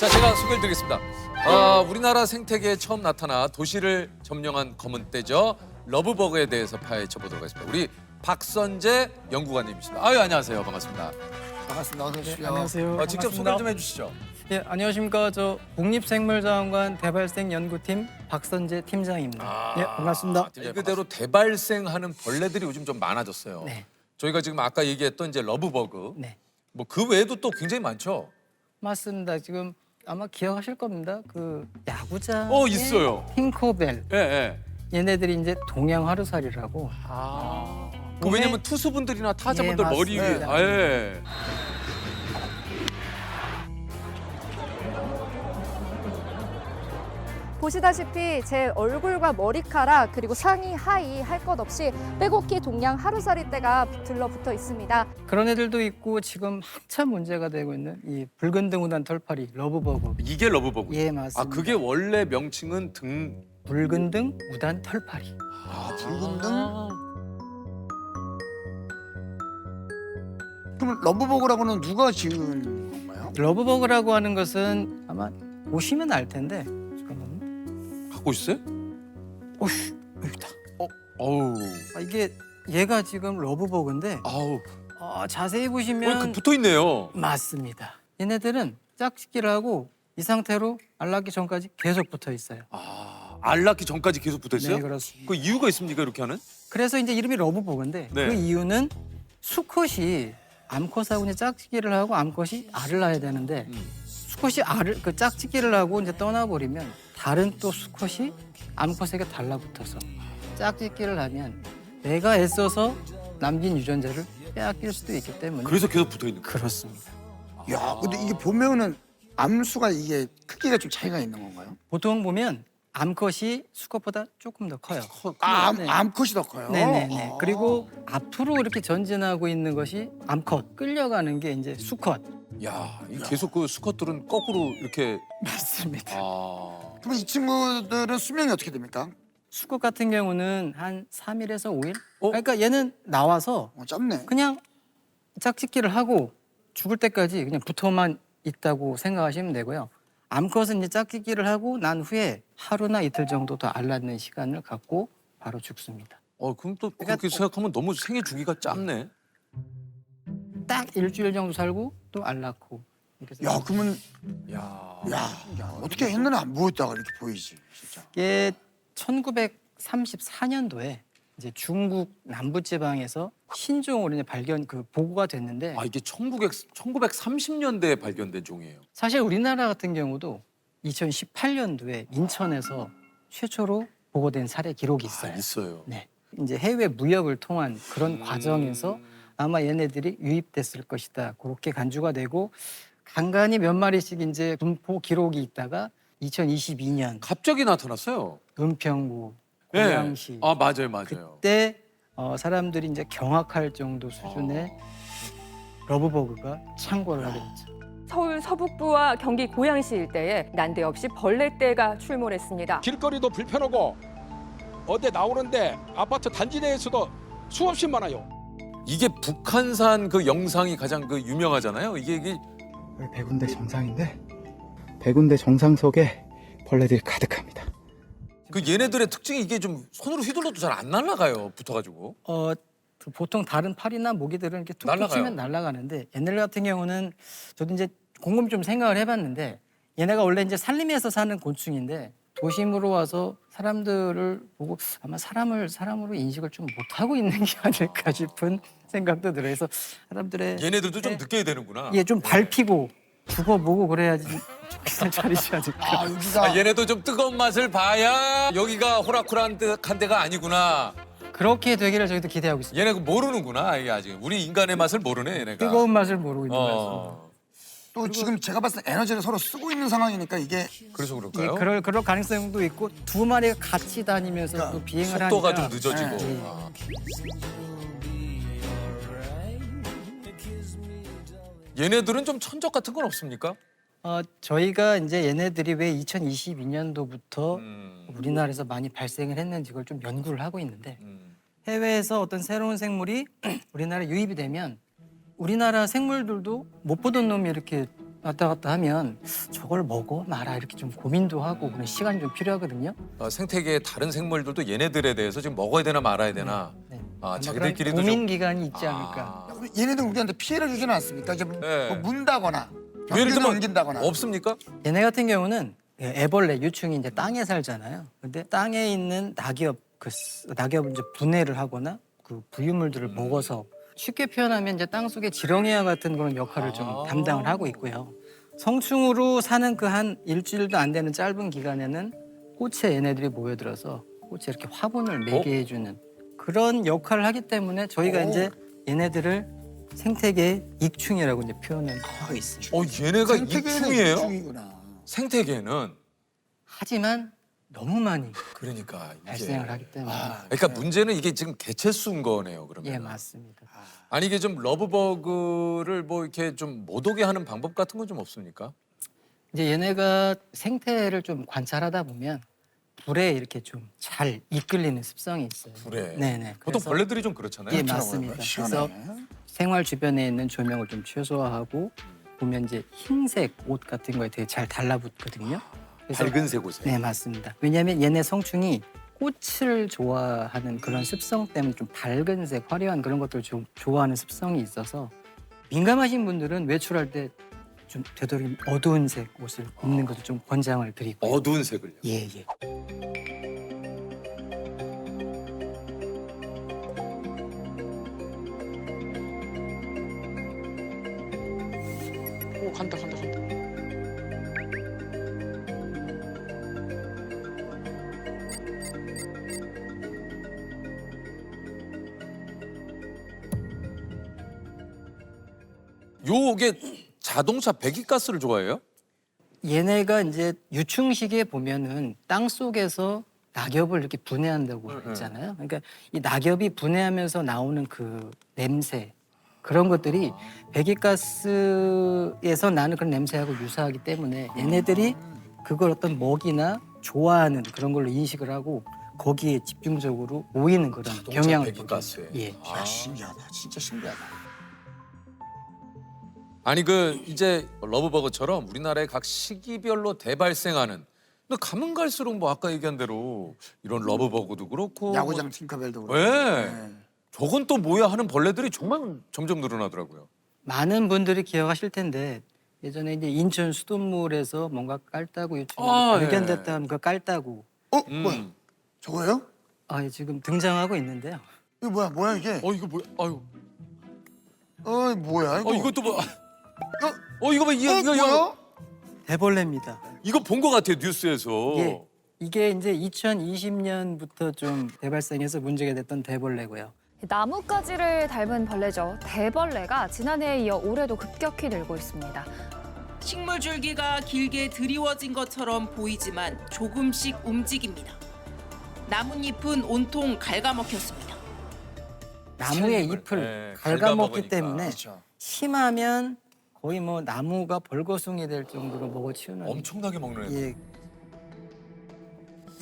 자, 제가 소개를 드리겠습니다. 우리나라 생태계에 처음 나타나 도시를 점령한 검은 떼죠. 러브버그에 대해서 파헤쳐 보도록 하겠습니다. 우리 박선재 연구관님이십니다. 아유, 안녕하세요. 반갑습니다. 반갑습니다. 어서 오십시오. 안녕하세요. 직접 소개 좀 해주시죠. 예, 안녕하십니까. 저 국립생물자원관 대발생 연구팀 박선재 팀장입니다. 예, 반갑습니다. 말 그대로 대발생하는 벌레들이 요즘 좀 많아졌어요. 네. 저희가 지금 아까 얘기했던 이제 러브버그, 네, 뭐 그 외에도 또 굉장히 많죠. 맞습니다. 지금 아마 기억하실 겁니다. 그 야구장 있어요. 핑크벨 예, 예. 얘네들이 이제 동양 하루살이라고. 그 왜냐면 투수분들이나 타자분들 예, 머리 위에, 맞습니다. 예. 보시다시피 제 얼굴과 머리카락 그리고 상의 하의 할 것 없이 빼곡히 동양 하루살이 떼가 들러붙어 있습니다. 그런 애들도 있고 지금 한참 문제가 되고 있는 이 붉은 등우단 털파리 러브버그. 이게 러브버그. 예, 맞습니다. 그게 원래 명칭은 붉은 등 우단 털파리. 붉은 등. 그럼 러브버그라고는 누가 지은 건가요? 러브버그라고 하는 것은 아마 보시면 알 텐데. 잠깐만요. 갖고 있어요? 오씨, 여기다. 어우, 이게 얘가 지금 러브버그인데 아우, 자세히 보시면 붙어 있네요. 맞습니다. 얘네들은 짝짓기를 하고 이 상태로 알라기 전까지 계속 붙어 있어요. 알 낳기 전까지 계속 붙어 있어요? 네, 그렇습니다. 그 이유가 있습니까, 이렇게 하는? 그래서 이제 이름이 러브버그인데 네. 그 이유는 수컷이 암컷하고 이제 짝짓기를 하고 암컷이 알을 낳아야 되는데 수컷이 알을 그 짝짓기를 하고 이제 떠나버리면 다른 또 수컷이 암컷에게 달라붙어서 짝짓기를 하면 내가 애써서 남긴 유전자를 빼앗길 수도 있기 때문에 그래서 계속 붙어 있는 거예요. 그렇습니다. 야, 근데 이게 보면은 암수가 이게 크기가 좀 차이가 있는 건가요? 보통 보면 암컷이 수컷보다 조금 더 커요. 네. 암컷이 더 커요. 네네네. 아. 그리고 앞으로 이렇게 전진하고 있는 것이 암컷, 끌려가는 게 이제 수컷. 야, 이 계속 그 수컷들은 거꾸로 이렇게 맞습니다. 그럼 이 친구들은 수명이 어떻게 됩니까? 수컷 같은 경우는 한 3일에서 5일? 어? 그러니까 얘는 나와서 짧네. 그냥 짝짓기를 하고 죽을 때까지 그냥 붙어만 있다고 생각하시면 되고요. 암컷은 이제 짝짓기를 하고 난 후에 하루나 이틀 정도 더 알 낳는 시간을 갖고 바로 죽습니다. 그럼 또 그러니까 그렇게 생각하면 너무 생애 주기가 짧네. 딱 일주일 정도 살고 또 알 낳고. 이렇게 야, 그러면 야, 어떻게 옛날에 안 보였다가 이렇게 보이지, 진짜. 이게 1934년도에 이제 중국 남부 지방에서 신종으로 이제 발견 보고가 됐는데 이게 1930년대에 발견된 종이에요. 사실 우리나라 같은 경우도 2018년도에 인천에서 최초로 보고된 사례 기록이 있어요. 있어요. 네. 이제 해외 무역을 통한 그런 과정에서 아마 얘네들이 유입됐을 것이다. 그렇게 간주가 되고 간간히 몇 마리씩 이제 분포 기록이 있다가 2022년 갑자기 나타났어요. 은평구, 네. 고양시 맞아요. 그때 사람들이 이제 경악할 정도 수준의 러브버그가 창궐을 하게 됐죠. 서울 서북부와 경기 고양시 일대에 난데없이 벌레떼가 출몰했습니다. 길거리도 불편하고 어디 나오는데 아파트 단지 내에서도 수없이 많아요. 이게 북한산 그 영상이 가장 그 유명하잖아요. 이게 100군데 정상인데 100군데 정상 속에 벌레들이 가득합니다. 그 얘네들의 특징이 이게 좀 손으로 휘둘러도 잘 안 날아가요. 붙어가지고. 그 보통 다른 파리나 모기들은 이렇게 툭툭 날아가요. 치면 날아가는데 얘네들 같은 경우는 저도 이제 곰곰이 좀 생각을 해봤는데 얘네가 원래 이제 산림에서 사는 곤충인데 도심으로 와서 사람들을 보고 아마 사람으로 인식을 좀 못하고 있는 게 아닐까 싶은 생각도 들어요. 그래서 사람들의 얘네들도 좀 느껴야 되는구나. 좀 밟히고 죽어보고 그래야지 정신을 차리지 않을까. 여기가 얘네도 좀 뜨거운 맛을 봐야 여기가 호락호락한 데가 아니구나. 그렇게 되기를 저희도 기대하고 있습니다. 얘네 모르는구나. 이게 아직 우리 인간의 맛을 모르네. 얘네가. 뜨거운 맛을 모르고 있는 말씀. 또 지금 제가 봤을 때 에너지를 서로 쓰고 있는 상황이니까 이게 그래서 예, 그럴까요? 그럴 가능성도 있고 두 마리가 같이 다니면서 또 비행을 속도가 하니까 좀 늦어지고. 예. 얘네들은 좀 천적 같은 건 없습니까? 저희가 이제 얘네들이 왜 2022년도부터 음. 우리나라에서 많이 발생을 했는지 이걸 좀 연구를 하고 있는데 음. 해외에서 어떤 새로운 생물이 우리나라에 유입이 되면 우리나라 생물들도 못 보던 놈이 이렇게 왔다 갔다 하면 저걸 먹어 마라 이렇게 좀 고민도 하고 그런 시간이 좀 필요하거든요. 생태계의 다른 생물들도 얘네들에 대해서 지금 먹어야 되나 말아야 되나. 네. 아, 아마 자기들끼리도 그런 고민 좀. 기간이 있지 않을까. 그럼 얘네들 우리한테 피해를 주지는 않습니까? 이제 네. 뭐 문다거나 예를 병균을 들면 옮긴다거나. 없습니까? 얘네 같은 경우는 애벌레 유충이 이제 땅에 살잖아요. 근데 땅에 있는 낙엽 낙엽을 이제 분해를 하거나 그 부유물들을 먹어서 쉽게 표현하면 이제 땅 속의 지렁이와 같은 그런 역할을 좀 담당을 하고 있고요. 성충으로 사는 그 한 일주일도 안 되는 짧은 기간에는 꽃에 얘네들이 모여들어서 꽃에 이렇게 화분을 매게 해주는 그런 역할을 하기 때문에 저희가 이제 얘네들을 생태계의 익충이라고 이제 표현을 하고 있습니다. 얘네가 생태계는 익충이에요? 익충이구나. 생태계는. 하지만 너무 많이 그러니까 이게. 발생을 하기 때문에 그러니까 문제는 이게 지금 개체수인 거네요, 그러면. 예 맞습니다. 아니 이게 좀 러브버그를 뭐 이렇게 좀 못 오게 하는 방법 같은 건 좀 없습니까? 이제 얘네가 생태를 좀 관찰하다 보면 불에 이렇게 좀 잘 이끌리는 습성이 있어요. 불에. 네네. 보통 그래서- 벌레들이 좀 그렇잖아요. 예 맞습니다. 그래서 생활 주변에 있는 조명을 좀 최소화하고 보면 이제 흰색 옷 같은 거에 되게 잘 달라붙거든요. 그래서 밝은색 옷에. 네 맞습니다. 왜냐하면 얘네 성충이 꽃을 좋아하는 그런 습성 때문에 좀 밝은색, 화려한 그런 것들을 좀 좋아하는 습성이 있어서 민감하신 분들은 외출할 때 좀 되도록이면 어두운 색 옷을 입는 것도 좀 권장을 드리고. 어두운 색을요. 예 예. 오 간다. 요게 자동차 배기가스를 좋아해요? 얘네가 이제 유충식에 보면은 땅 속에서 낙엽을 이렇게 분해한다고 했잖아요. 그러니까 이 낙엽이 분해하면서 나오는 그 냄새 그런 것들이 배기가스에서 나는 그런 냄새하고 유사하기 때문에 얘네들이 그걸 어떤 먹이나 좋아하는 그런 걸로 인식을 하고 거기에 집중적으로 모이는 그런 자동차 경향을 배기가스에. 보여요. 예. 야, 신기하다. 진짜 신기하다. 아니 그 이제 러브버거처럼 우리나라의 각 시기별로 대발생하는. 근데 가면 갈수록 뭐 아까 얘기한 대로 이런 러브버거도 그렇고. 야구장 팅커벨도 그렇고. 네. 네. 저건 또 뭐야 하는 벌레들이 정말 점점 늘어나더라고요. 많은 분들이 기억하실 텐데 예전에 이제 인천 수돗물에서 뭔가 깔따구 유충이 아, 발견됐다는 그 깔따구 뭐야? 저거요? 예, 지금 등장하고 있는데요. 이거 뭐야 이게? 이거 뭐야? 아유. 뭐야 이거? 이것도 뭐. 이거 봐. 뭐야? 대벌레입니다. 이거 본 것 같아요 뉴스에서. 예, 이게 이제 2020년부터 좀 대발생해서 문제가 됐던 대벌레고요. 나뭇가지를 닮은 벌레죠. 대벌레가 지난해에 이어 올해도 급격히 늘고 있습니다. 식물 줄기가 길게 드리워진 것처럼 보이지만 조금씩 움직입니다. 나뭇잎은 온통 갉아먹혔습니다. 나무의 잎을, 잎을 네, 갉아먹기 갉아먹으니까. 때문에 그렇죠. 심하면 거의 뭐 나무가 벌거숭이 될 정도로 먹어치우는. 엄청나게 먹는 애. 예,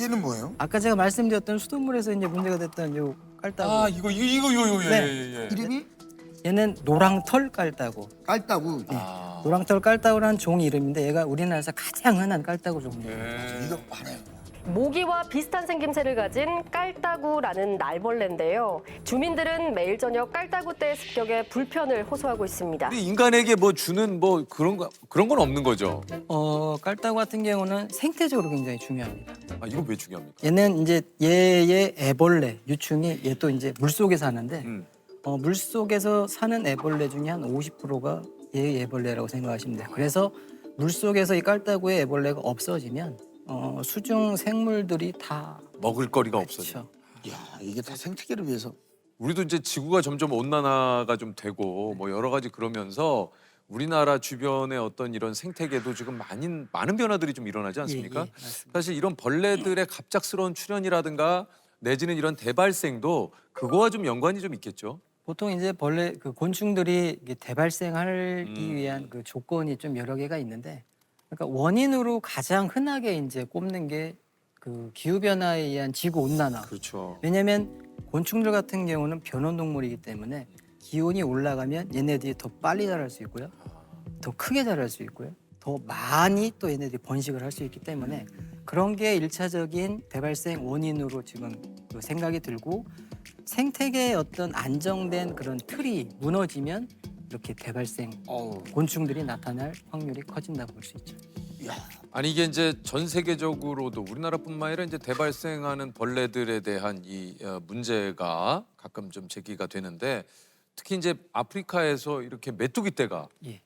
얘는 뭐예요? 아까 제가 말씀드렸던 수돗물에서 이제 문제가 됐던 요 깔따구. 이거 네. 예. 이름이 얘는 노랑털 깔따구. 깔따구. 노랑털 깔따구라는 종 이름인데 얘가 우리나라에서 가장 흔한 깔따구 종류예요. 이거 많아요. 모기와 비슷한 생김새를 가진 깔따구라는 날벌레인데요. 주민들은 매일 저녁 깔따구 떼의 습격에 불편을 호소하고 있습니다. 근데 인간에게 뭐 주는 뭐 그런 건 없는 거죠. 깔따구 같은 경우는 생태적으로 굉장히 중요합니다. 이건 왜 중요합니까? 얘는 이제 얘의 애벌레 유충이 얘 또 이제 물 속에 사는데 물 속에서 사는 애벌레 중에 한 50%가 얘의 애벌레라고 생각하시면 돼요. 그래서 물 속에서 이 깔따구의 애벌레가 없어지면 수중 생물들이 다 먹을 거리가 없어져. 그렇죠. 야, 이게 다 생태계를 위해서. 우리도 이제 지구가 점점 온난화가 좀 되고 뭐 여러 가지 그러면서 우리나라 주변의 어떤 이런 생태계도 지금 많은 변화들이 좀 일어나지 않습니까? 예, 맞습니다. 사실 이런 벌레들의 갑작스러운 출현이라든가 내지는 이런 대발생도 그거와 좀 연관이 좀 있겠죠. 보통 이제 벌레 그 곤충들이 이게 대발생하기 위한 그 조건이 좀 여러 개가 있는데, 그러니까 원인으로 가장 흔하게 이제 꼽는 게 그 기후 변화에 의한 지구 온난화. 그렇죠. 왜냐하면 곤충들 같은 경우는 변온 동물이기 때문에 기온이 올라가면 얘네들이 더 빨리 자랄 수 있고요. 더 크게 자랄 수 있고요. 더 많이 또 얘네들이 번식을 할 수 있기 때문에 그런 게 일차적인 대발생 원인으로 지금 그 생각이 들고 생태계의 어떤 안정된 그런 틀이 무너지면 이렇게 대발생 곤충들이 나타날 확률이 커진다고 볼 수 있죠. 아니 이게 이제 전 세계적으로도 우리나라뿐만 아니라 이제 대발생하는 벌레들에 대한 이 문제가 가끔 좀 제기가 되는데 특히 이제 아프리카에서 이렇게 메뚜기 떼가 예.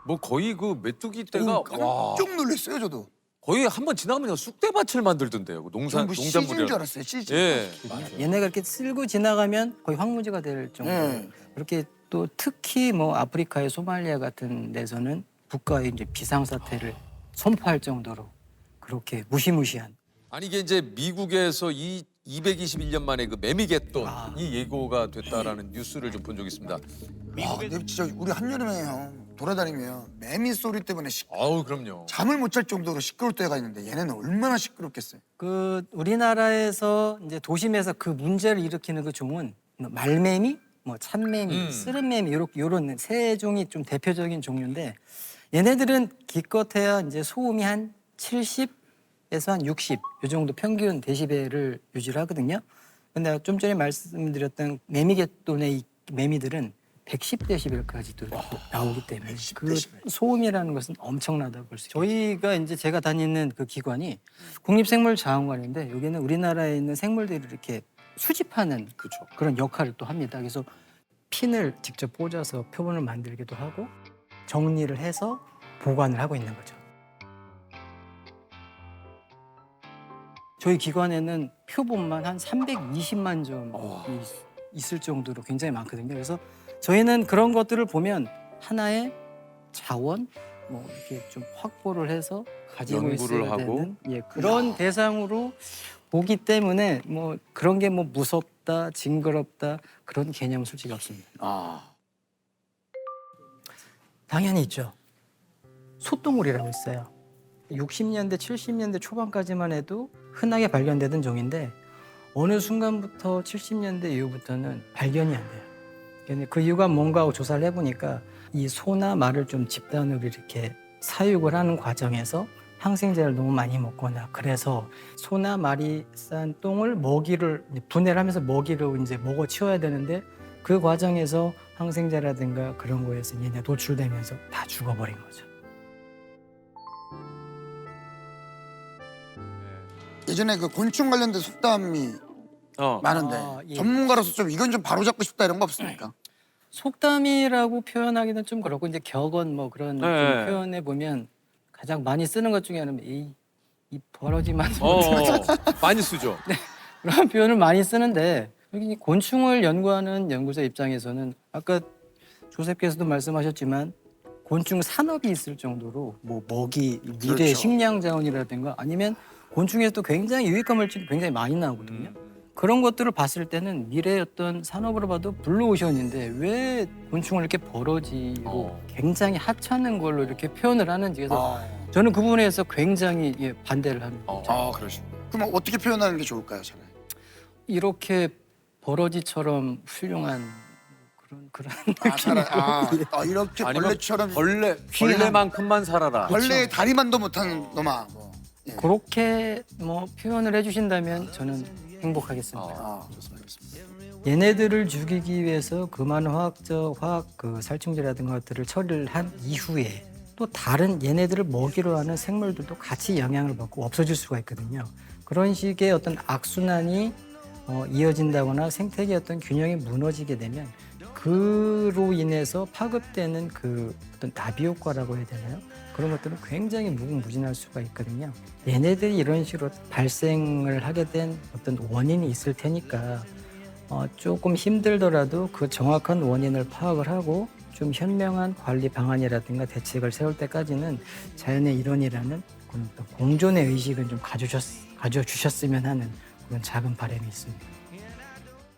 뭐 거의 그 메뚜기 떼가 와 깜짝 놀랐어요 저도. 거의 한번 지나가면 쑥대밭을 만들던데요. 그 농산 뭐 CG인 줄 농작물이라. 알았어요. CG. 예. 얘네가 이렇게 쓸고 지나가면 거의 황무지가 될 정도로 그렇게 또 특히 뭐 아프리카의 소말리아 같은 데서는 국가의 이제 비상사태를 선포할 정도로 그렇게 무시무시한 아니 이게 이제 미국에서 이 221년 만에 그 매미갯돈 이 예고가 됐다라는 뉴스를 좀 본 적이 있습니다. 와, 근데 진짜 우리 한여름에 형 돌아다니면 매미 소리 때문에 아우 그럼요. 잠을 못 잘 정도로 시끄러울 때가 있는데 얘네는 얼마나 시끄럽겠어요. 그 우리나라에서 이제 도심에서 그 문제를 일으키는 그 종은 말매미, 뭐 참매미, 쓰름매미 요런 세 종이 좀 대표적인 종류인데 얘네들은 기껏해야 이제 소음이 한 70에서 한 60 요 정도 평균 데시벨을 유지를 하거든요. 근데 좀 전에 말씀드렸던 매미갯돈의 이 매미들은 110데시벨까지도 나오기 때문에 그 소음이라는 것은 엄청나다고 볼 수 있어요. 저희가 이제 제가 다니는 그 기관이 국립생물자원관인데 여기는 우리나라에 있는 생물들을 이렇게 수집하는 그런 역할을 또 합니다. 그래서 핀을 직접 꽂아서 표본을 만들기도 하고 정리를 해서 보관을 하고 있는 거죠. 저희 기관에는 표본만 한 320만 점이 있을 정도로 굉장히 많거든요. 그래서 저희는 그런 것들을 보면 하나의 자원 뭐 이렇게 좀 확보를 해서 가지고 연구를 있어야 하고? 되는 그런 대상으로 보기 때문에 뭐 그런 게 뭐 무섭다, 징그럽다 그런 개념은 솔직히 없습니다. 당연히 있죠. 소똥울이라고 있어요. 60년대, 70년대 초반까지만 해도 흔하게 발견되던 종인데 어느 순간부터 70년대 이후부터는 발견이 안 돼요. 근데 그 이유가 뭔가 하고 조사를 해보니까 이 소나 말을 좀 집단으로 이렇게 사육을 하는 과정에서 항생제를 너무 많이 먹거나 그래서 소나 말이 싼 똥을 먹이를 분해를 하면서 먹이로 이제 먹어 치워야 되는데 그 과정에서 항생제라든가 그런 거에서 얘네 노출되면서 다 죽어버린 거죠. 예전에 그 곤충 관련된 속담이 많은데 예. 전문가로서 좀 이건 좀 바로잡고 싶다 이런 거 없습니까? 속담이라고 표현하기는 좀 그렇고 이제 격언 뭐 그런 좀 표현해 보면 가장 많이 쓰는 것 중에 하나는 이 버러지만 많이 쓰죠. 그런 표현을 많이 쓰는데 여기 곤충을 연구하는 연구자 입장에서는 아까 조셉께서도 말씀하셨지만 곤충 산업이 있을 정도로 뭐 먹이 미래 그렇죠. 식량 자원이라든가 아니면 곤충에서도 굉장히 유익한 물질이 굉장히 많이 나오거든요. 그런 것들을 봤을 때는 미래의 어떤 산업으로 봐도 블루오션인데 왜 곤충을 이렇게 버러지로 굉장히 하찮은 걸로 이렇게 표현을 하는지 그래서 저는 그 부분에서 굉장히 반대를 합니다. 그러시고. 그럼 어떻게 표현하는 게 좋을까요, 차라리? 이렇게 버러지처럼 훌륭한 그런 이렇게 아니면 벌레처럼 벌레만큼만 살아라. 벌레의 다리만도 못한 놈아. 뭐. 그렇게 뭐 표현을 해주신다면 저는 행복하겠습니다. 좋습니다. 얘네들을 죽이기 위해서 그 많은 화학 그 살충제라든가 것들을 처리를 한 이후에 또 다른 얘네들을 먹이로 하는 생물들도 같이 영향을 받고 없어질 수가 있거든요. 그런 식의 어떤 악순환이 이어진다거나 생태계 어떤 균형이 무너지게 되면 그로 인해서 파급되는 그 어떤 나비 효과라고 해야 되나요? 그런 것들은 굉장히 무궁무진할 수가 있거든요. 얘네들이 이런 식으로 발생을 하게 된 어떤 원인이 있을 테니까 조금 힘들더라도 그 정확한 원인을 파악을 하고 좀 현명한 관리 방안이라든가 대책을 세울 때까지는 자연의 일원이라는 그런 공존의 의식은 좀 가져주셨으면 하는 그런 작은 바람이 있습니다.